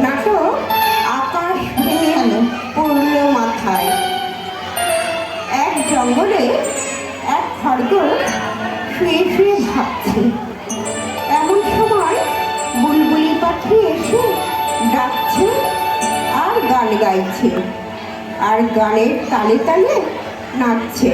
নাটক আকাশ ভেঙে পড়ল মাথায়। এক জঙ্গলে এক খরগোশ শুয়ে শুয়ে ভাবছে। এমন সময় বুলবুলি পাখি এসে ডাকছে আর গান গাইছে, আর গানের তালে তালে নাচছে।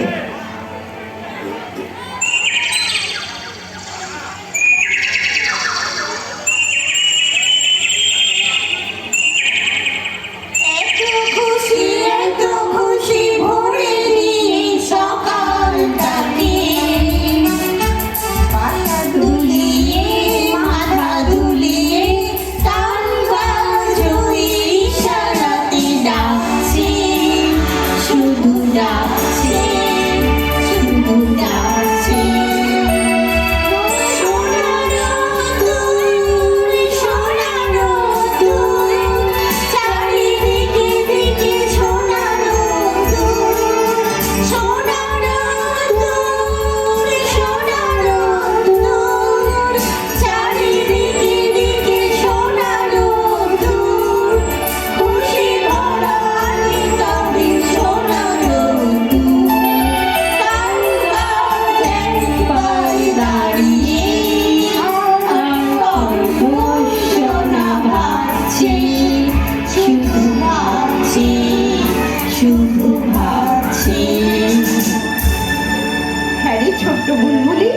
ছোট্ট বুলবুলি,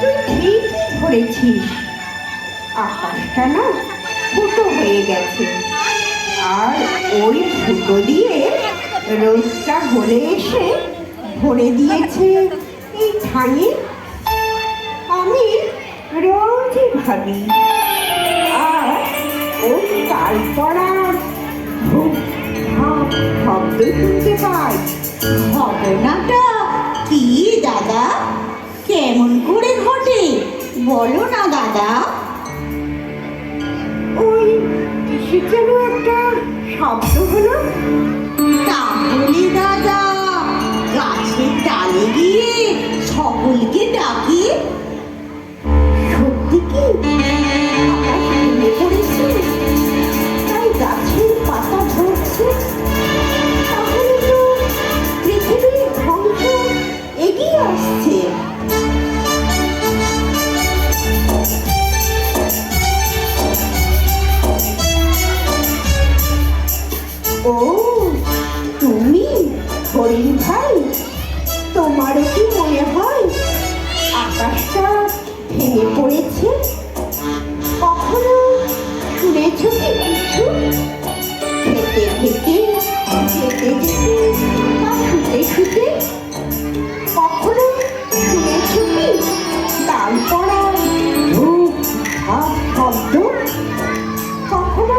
তুই ঠিকই ধরেছিস। আকাশটা না ফুটো হয়ে গেছে, আর ওই ফুটো দিয়ে রোদটা ভরে এসে ভরে দিয়েছে এই ঠাঁই। আমি রোজই ভাবি, আর ওই তালপড়ার শব্দ শুনতে পাই। ঘটনাটা কি দাদা? কেমন করে ঘটে বলো না দাদা। ওই কিসের যেন একটা শব্দ হলো। তাহলে দাদা গাছের ডালে গিয়ে সকলকে ডাকি। সত্যি কি আকাশ ভেঙে পড়েছে, তাই গাছের পাতা ঝরছে? তাহলে তো পৃথিবীর ধ্বংস এগিয়ে আসছে। ও তুমি হরিণ ভাই, তোমারও কি মনে হয় আকাশটা ভেঙে পড়েছে? কখনো শুনেছ কি কিছু? খেতে খেতে, যেতে যেতে বা শুতে শুতে কখনো শুনেছ কি তাল পড়ার ধূপ ধাপ শব্দ? কখনো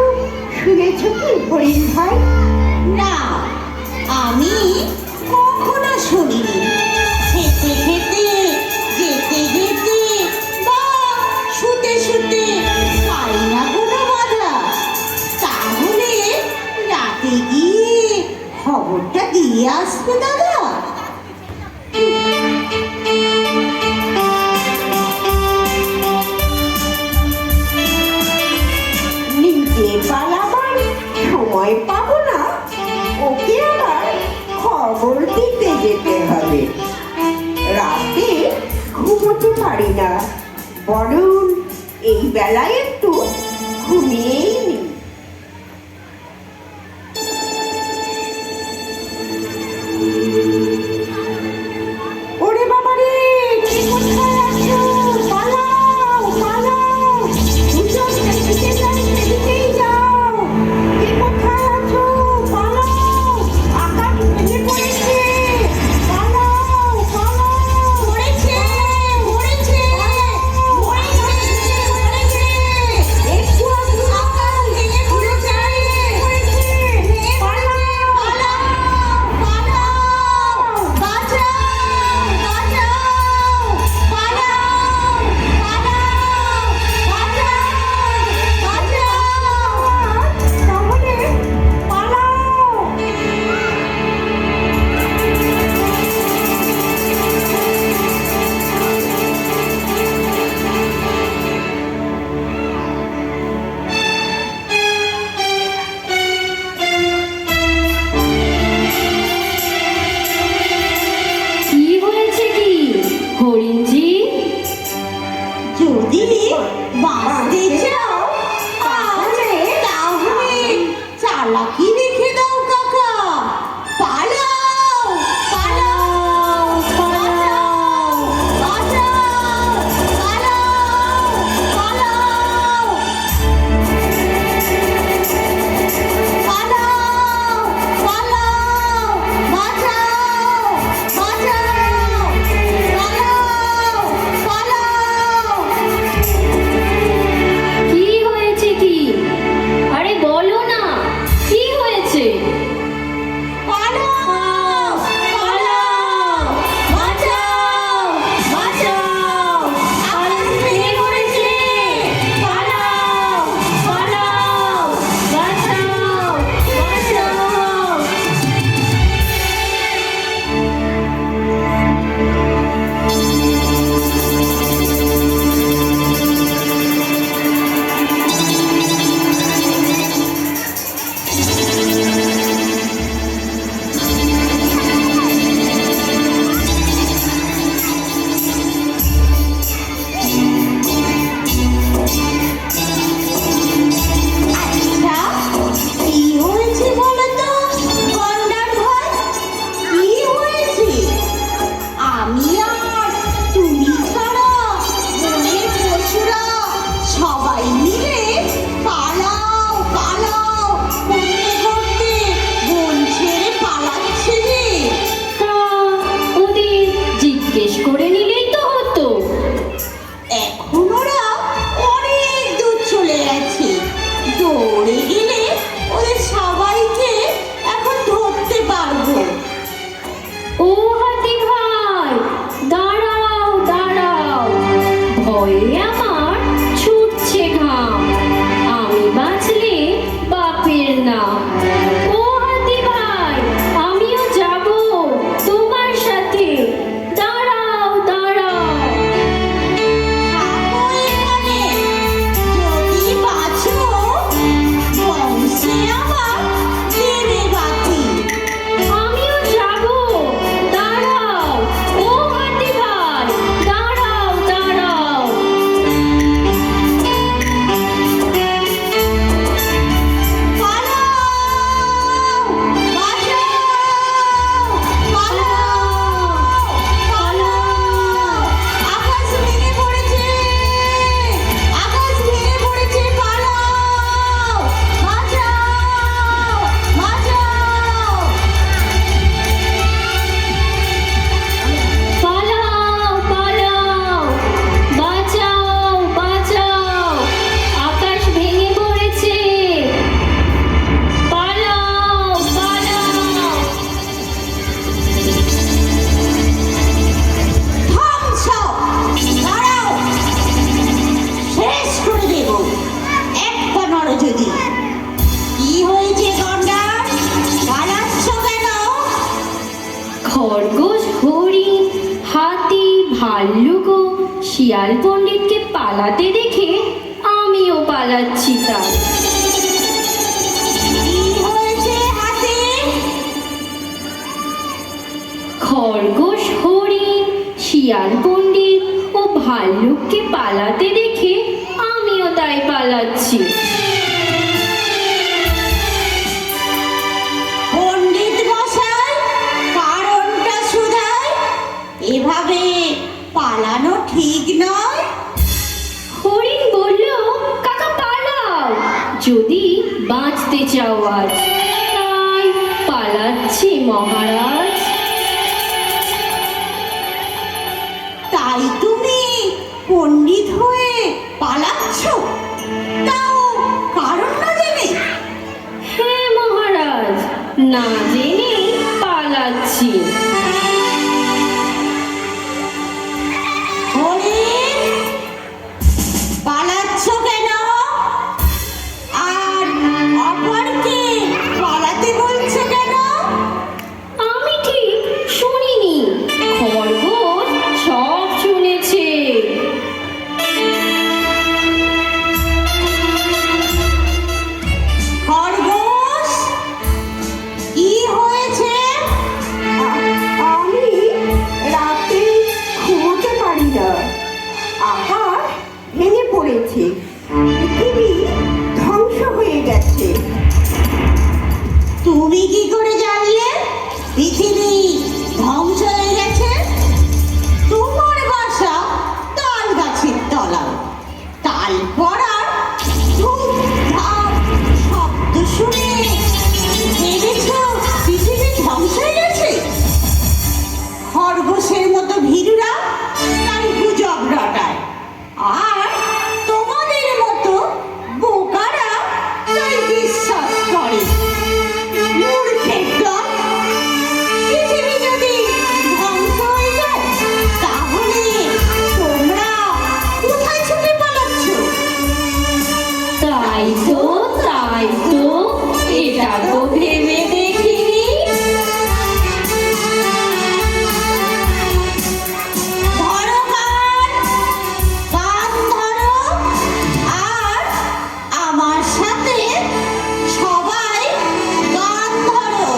শুনেছ কি হরিণ ভাই? না, আমি কখনো শুনিনি। খেতে খেতে, যেতে যেতে বা শুতে শুতে পাই না কোনো বাধা। তাহলে রাতে গিয়ে খবরটা দিয়ে আসবে দাদা। নিজে পালাবার সময় পাবো না, ওকে আবার খবর দিতে যেতে হবে। রাতে ঘুমোতে পারি না, বরং এই বেলায় একটু ঘুমিয়েই নি। ওরে বাবা রে, কে কোথায় আছো? পালাও পালাও, দুজন এদিকে যাই, এদিকেই যাও। কে কোথায় আছো? পালাও, আকাশ ভেঙে পড়েছে। পালাও পালাও, পড়েছে, পড়েছে, পড়েছে, পড়েছে। একটু আগে খরগোশ, হরিণ, হাতি, ভাল্লুক ও শিয়াল পণ্ডিতকে পালাতে দেখে আমিও পালাচ্ছি তাই। কি হয়েছে হাতে? খরগোশ, হরিণ, শিয়াল পণ্ডিত ও ভাল্লুককে পালাতে দেখে আমিও তাই পালাচ্ছি। পণ্ডিত মশাই, কারণটা শুধাই, এভাবে পালানো ঠিক নয়। হরিণ বলল, কাকা পালাও, যদি বাঁচতে চাও আজ। তাই পালাচ্ছি মহারাজ। তাই তুমি পণ্ডিত হয়ে পালাচ্ছ, তাও কারণ না জেনে? হ্যাঁ মহারাজ, না জেনে পালাচ্ছি। হরিণ, পালাচ্ছ কেন? আর অপরকে পালাতে বলছো কেন? আমি ঠিক শুনিনি, খরগোশ সব শুনেছে। খরগোশ, কি হয়েছে? আমি রাতে ঘুমোতে পারি না। আকাশ ভেঙে পড়েছে, পৃথিবী ধ্বংস হয়ে গেছে। তুমি কি করে জানলে পৃথিবী ধ্বংস হয়ে গেছে? তোমার বাসা তাল গাছের তলায়, তাল পড়ার ধূপ ধাপ শব্দ শুনে ভেবেছ পৃথিবী ধ্বংস হয়ে গেছে? খরগোশের মতো ভীরুরা তাই গুজব রটায়, আর তোমাদের মতো বোকারা তাই বিশ্বাস করে। মূর্খের দল! পৃথিবী যদি ধ্বংস হয়ে যায়, তাহলে তোমরা কোথায় ছুটে পালাচ্ছ? তাই তো, এটা তো ভেবে দেখিনি। ধরো কান, কান ধরো, আর আমার সাথে সবাই গান ধরো।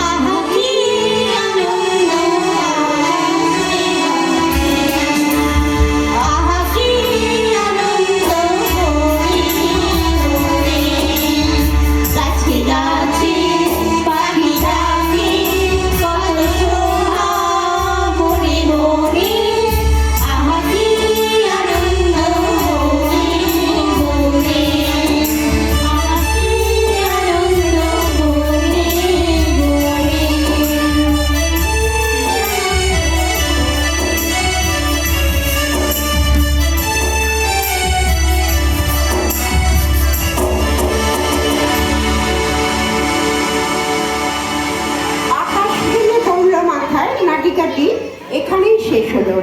আহা কি আনন্দ, আহা কি আনন্দ, গাছে গাছে পাখি ডাকে, কত শোভা মনে মনে। আহা কি আনন্দ মনে মনে, আহা কি আনন্দ মনে আকাশ ভেঙে পড়ল মাথায় নাটিকাটি এখানেই শেষ হলো।